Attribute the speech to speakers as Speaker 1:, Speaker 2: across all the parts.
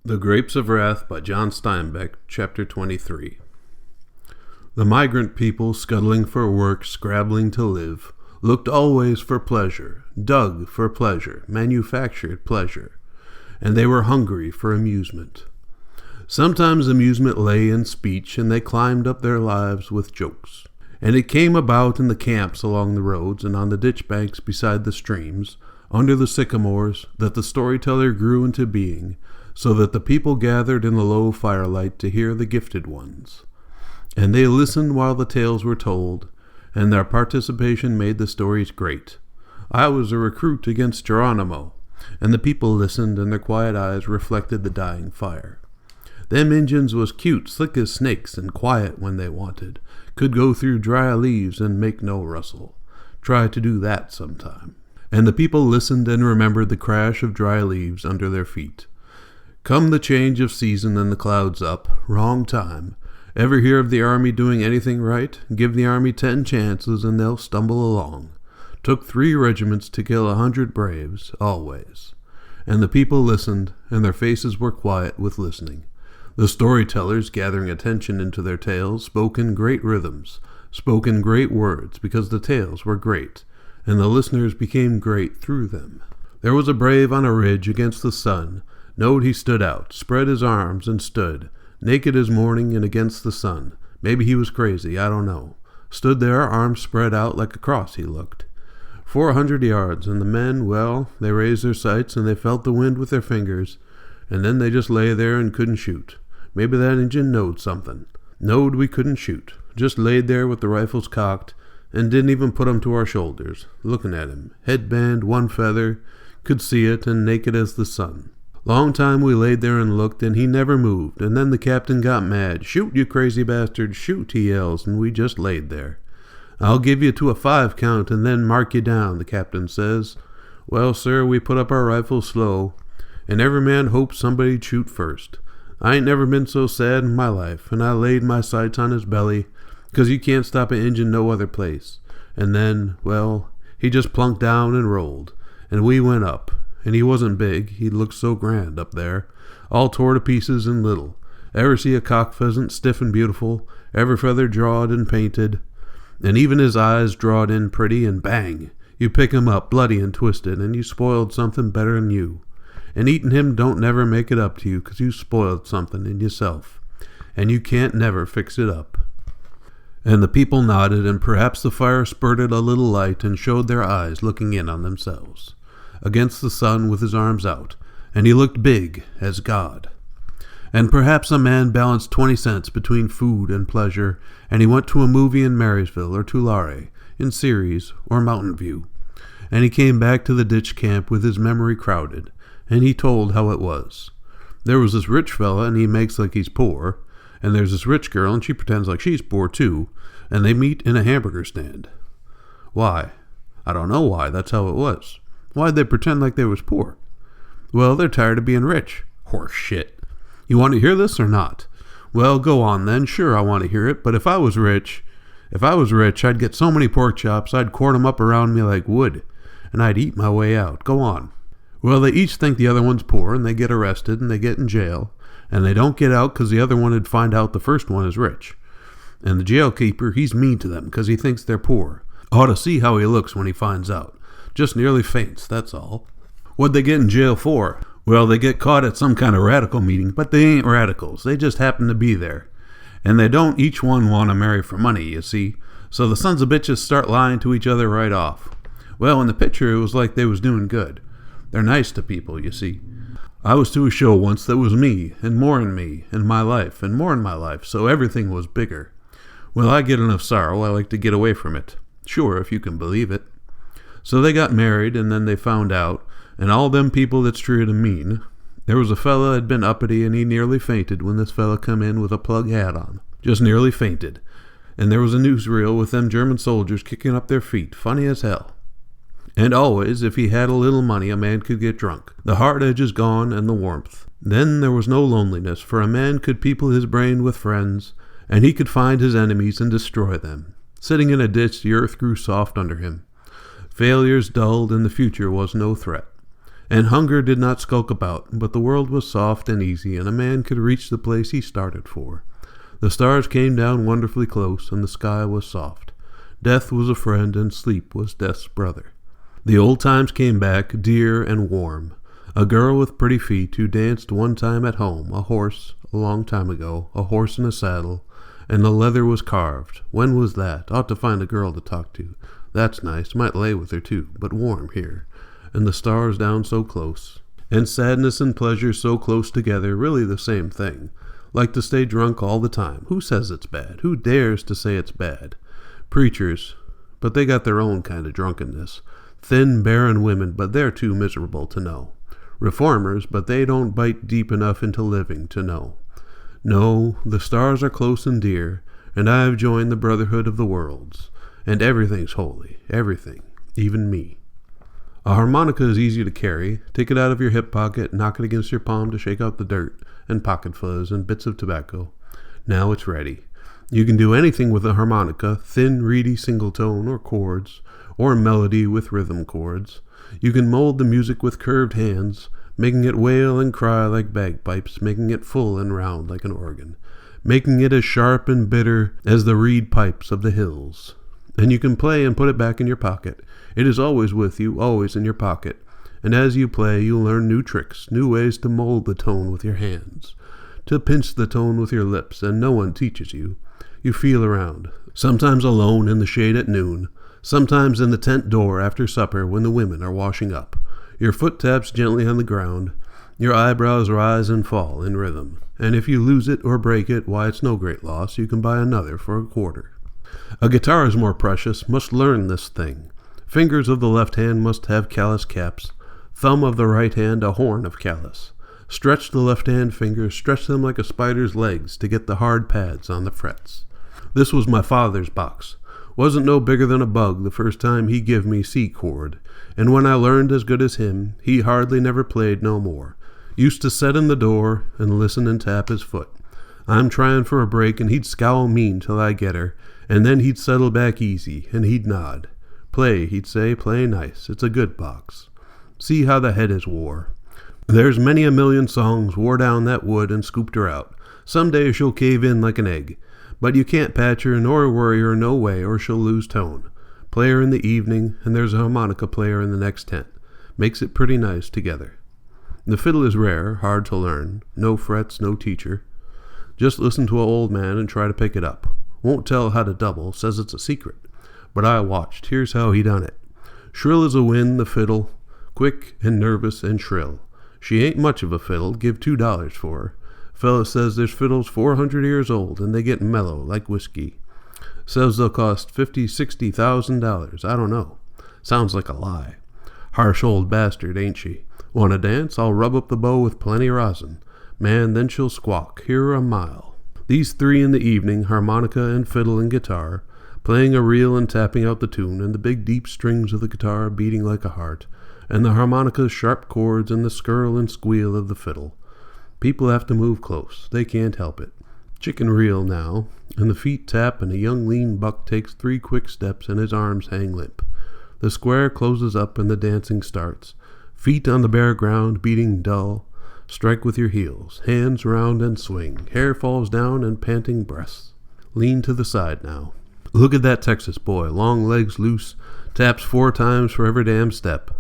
Speaker 1: The Grapes of Wrath by John Steinbeck, Chapter 23. The migrant people, scuttling for work, scrabbling to live, looked always for pleasure, dug for pleasure, manufactured pleasure, and they were hungry for amusement. Sometimes amusement lay in speech, and they climbed up their lives with jokes. And it came about in the camps along the roads and on the ditch banks beside the streams, under the sycamores, that the storyteller grew into being, so that the people gathered in the low firelight to hear the gifted ones. And they listened while the tales were told, and their participation made the stories great. I was a recruit against Geronimo, and the people listened, and their quiet eyes reflected the dying fire. Them Injuns was cute, slick as snakes, and quiet when they wanted, could go through dry leaves and make no rustle. Try to do that sometime. And the people listened and remembered the crash of dry leaves under their feet. Come the change of season and the clouds up. Wrong time. Ever hear of the army doing anything right? Give the army 10 chances and they'll stumble along. Took 3 regiments to kill 100 braves, always. And the people listened, and their faces were quiet with listening. The storytellers, gathering attention into their tales, spoke in great rhythms, spoke in great words, because the tales were great, and the listeners became great through them. There was a brave on a ridge against the sun. Knowed he stood out, spread his arms, and stood, naked as morning and against the sun. Maybe he was crazy, I don't know. Stood there, arms spread out like a cross he looked. 400 yards, and the men, well, they raised their sights, and they felt the wind with their fingers, and then they just lay there and couldn't shoot. Maybe that Injun knowed something. Knowed we couldn't shoot. Just laid there with the rifles cocked, and didn't even put 'em to our shoulders, looking at him. Headband, one feather, could see it, and naked as the sun. Long time we laid there and looked, and he never moved, and then the captain got mad. "Shoot, you crazy bastard, shoot," he yells, and we just laid there. "I'll give you to a 5 count, and then mark you down," the captain says. Well, sir, we put up our rifles slow, and every man hoped somebody'd shoot first. I ain't never been so sad in my life, and I laid my sights on his belly, 'cause you can't stop an Injun no other place. And then, well, he just plunked down and rolled, and we went up. And he wasn't big, he looked so grand up there, all tore to pieces and little. Ever see a cock pheasant stiff and beautiful, every feather drawed and painted, and even his eyes drawed in pretty, and bang, you pick him up bloody and twisted, and you spoiled something better than you. And eating him don't never make it up to you, 'cause you spoiled something in yourself, and you can't never fix it up. And the people nodded, and perhaps the fire spurted a little light and showed their eyes looking in on themselves, against the sun with his arms out, and he looked big as God. And perhaps a man balanced 20 cents between food and pleasure, and he went to a movie in Marysville or Tulare, in Ceres or Mountain View. And he came back to the ditch camp with his memory crowded, and he told how it was. There was this rich fella, and he makes like he's poor, and there's this rich girl, and she pretends like she's poor too, and they meet in a hamburger stand. Why? I don't know why, that's how it was. Why'd they pretend like they was poor? Well, they're tired of being rich. Horse shit. You want to hear this or not? Well, go on then. Sure, I want to hear it, but if I was rich, I'd get so many pork chops, I'd cord 'em up around me like wood, and I'd eat my way out. Go on. Well, they each think the other one's poor, and they get arrested, and they get in jail, and they don't get out 'cause the other one would find out the first one is rich. And the jailkeeper, he's mean to them 'cause he thinks they're poor. Ought to see how he looks when he finds out. Just nearly faints, that's all. What'd they get in jail for? Well, they get caught at some kind of radical meeting, but they ain't radicals. They just happen to be there. And they don't each one want to marry for money, you see. So the sons of bitches start lying to each other right off. Well, in the picture, it was like they was doing good. They're nice to people, you see. I was to a show once that was me, and more in me, and my life, and more in my life, so everything was bigger. Well, I get enough sorrow, I like to get away from it. Sure, if you can believe it. So they got married, and then they found out, and all them people that's treated 'em mean. There was a fella had been uppity, and he nearly fainted when this fella come in with a plug hat on. Just nearly fainted. And there was a newsreel with them German soldiers kicking up their feet, funny as hell. And always, if he had a little money, a man could get drunk. The hard edge is gone, and the warmth. Then there was no loneliness, for a man could people his brain with friends, and he could find his enemies and destroy them. Sitting in a ditch, the earth grew soft under him. Failures dulled, and the future was no threat. And hunger did not skulk about, but the world was soft and easy, and a man could reach the place he started for. The stars came down wonderfully close, and the sky was soft. Death was a friend, and sleep was death's brother. The old times came back, dear and warm. A girl with pretty feet who danced one time at home, a horse, a long time ago, a horse in a saddle, and the leather was carved. When was that? Ought to find a girl to talk to. That's nice, might lay with her too, but warm here. And the stars down so close. And sadness and pleasure so close together, really the same thing. Like to stay drunk all the time. Who says it's bad? Who dares to say it's bad? Preachers, but they got their own kind of drunkenness. Thin, barren women, but they're too miserable to know. Reformers, but they don't bite deep enough into living to know. No, the stars are close and dear, and I have joined the brotherhood of the worlds. And everything's holy, everything, even me. A harmonica is easy to carry. Take it out of your hip pocket, knock it against your palm to shake out the dirt, and pocket fuzz, and bits of tobacco. Now it's ready. You can do anything with a harmonica, thin, reedy single tone, or chords, or melody with rhythm chords. You can mold the music with curved hands, making it wail and cry like bagpipes, making it full and round like an organ, making it as sharp and bitter as the reed pipes of the hills. And you can play and put it back in your pocket. It is always with you, always in your pocket. And as you play, you learn new tricks, new ways to mold the tone with your hands, to pinch the tone with your lips, and no one teaches you. You feel around, sometimes alone in the shade at noon, sometimes in the tent door after supper when the women are washing up. Your foot taps gently on the ground. Your eyebrows rise and fall in rhythm. And if you lose it or break it, why, it's no great loss. You can buy another for a quarter. A guitar is more precious, must learn this thing. Fingers of the left hand must have callous caps. Thumb of the right hand a horn of callus. Stretch the left hand fingers, stretch them like a spider's legs to get the hard pads on the frets. This was my father's box. Wasn't no bigger than a bug the first time he give me C chord, and when I learned as good as him, he hardly never played no more. Used to set in the door and listen and tap his foot. I'm trying for a break, and he'd scowl mean till I get her, and then he'd settle back easy, and he'd nod. Play, he'd say, play nice, it's a good box. See how the head is wore. There's many a million songs wore down that wood and scooped her out. Some day she'll cave in like an egg, but you can't patch her nor worry her no way, or she'll lose tone. Play her in the evening, and there's a harmonica player in the next tent. Makes it pretty nice together. The fiddle is rare, hard to learn, no frets, no teacher. Just listen to an old man and try to pick it up. Won't tell how to double, says it's a secret. But I watched, here's how he done it. Shrill as a wind, the fiddle, quick and nervous and shrill. She ain't much of a fiddle, give $2 for her. Fella says there's fiddles 400 years old, and they get mellow like whiskey. Says they'll cost $50,000-$60,000, I don't know. Sounds like a lie. Harsh old bastard, ain't she? Want to dance? I'll rub up the bow with plenty rosin. Man, then she'll squawk, hear her a mile. These three in the evening, harmonica and fiddle and guitar, playing a reel and tapping out the tune, and the big deep strings of the guitar beating like a heart, and the harmonica's sharp chords and the skirl and squeal of the fiddle. People have to move close. They can't help it. Chicken reel now, and the feet tap, and a young lean buck takes 3 quick steps, and his arms hang limp. The square closes up, and the dancing starts. Feet on the bare ground, beating dull. Strike with your heels. Hands round and swing. Hair falls down and panting breaths. Lean to the side now. Look at that Texas boy, long legs loose, taps 4 times for every damn step.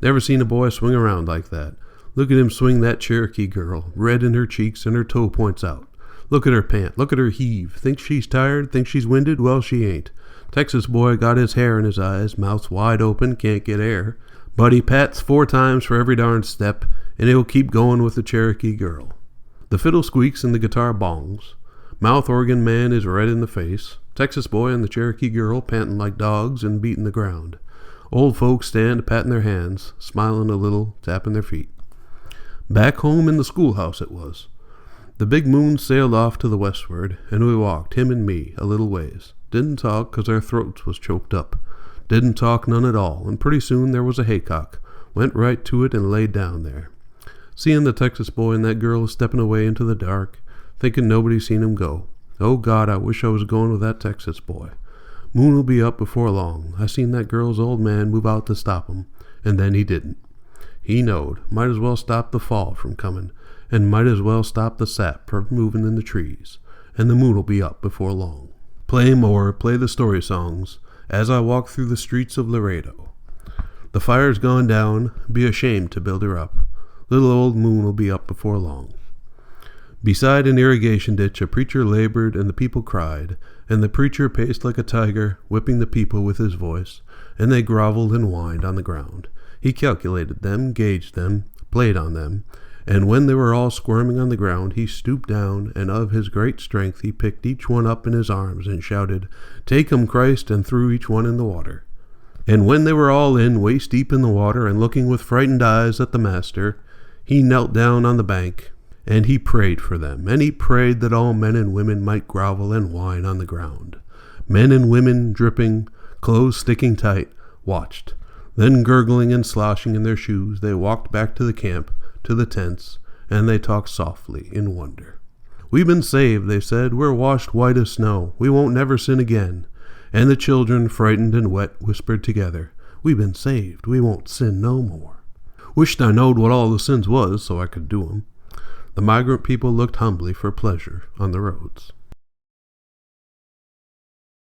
Speaker 1: Never seen a boy swing around like that. Look at him swing that Cherokee girl, red in her cheeks and her toe points out. Look at her pant, look at her heave. Think she's tired, think she's winded? Well, she ain't. Texas boy got his hair in his eyes, mouth wide open, can't get air. But he pats 4 times for every darn step, and he'll keep going with the Cherokee girl. The fiddle squeaks and the guitar bongs. Mouth organ man is red in the face. Texas boy and the Cherokee girl panting like dogs and beating the ground. Old folks stand patting their hands, smiling a little, tapping their feet. Back home in the schoolhouse it was. The big moon sailed off to the westward, and we walked, him and me, a little ways. Didn't talk, 'cause our throats was choked up. Didn't talk none at all, and pretty soon there was a haycock. Went right to it and laid down there. Seeing the Texas boy and that girl stepping away into the dark, thinking nobody seen him go. Oh God, I wish I was going with that Texas boy. Moon will be up before long. I seen that girl's old man move out to stop him, and then he didn't. He knowed, might as well stop the fall from coming, and might as well stop the sap from moving in the trees, and the moon'll be up before long. Play more, play the story songs, as I walk through the streets of Laredo. The fire's gone down, be ashamed to build her up. Little old moon'll be up before long. Beside an irrigation ditch a preacher labored, and the people cried, and the preacher paced like a tiger, whipping the people with his voice, and they groveled and whined on the ground. He calculated them, gauged them, played on them, and when they were all squirming on the ground, he stooped down, and of his great strength he picked each one up in his arms and shouted, "Take 'em, Christ," and threw each one in the water. And when they were all in, waist deep in the water, and looking with frightened eyes at the master, he knelt down on the bank, and he prayed for them, and he prayed that all men and women might grovel and whine on the ground. Men and women, dripping, clothes sticking tight, watched. Then, gurgling and sloshing in their shoes, they walked back to the camp, to the tents, and they talked softly in wonder. "We've been saved," they said. "We're washed white as snow. We won't never sin again." And the children, frightened and wet, whispered together, "We've been saved. We won't sin no more." Wished I knowed what all the sins was, so I could do 'em. The migrant people looked humbly for pleasure on the roads.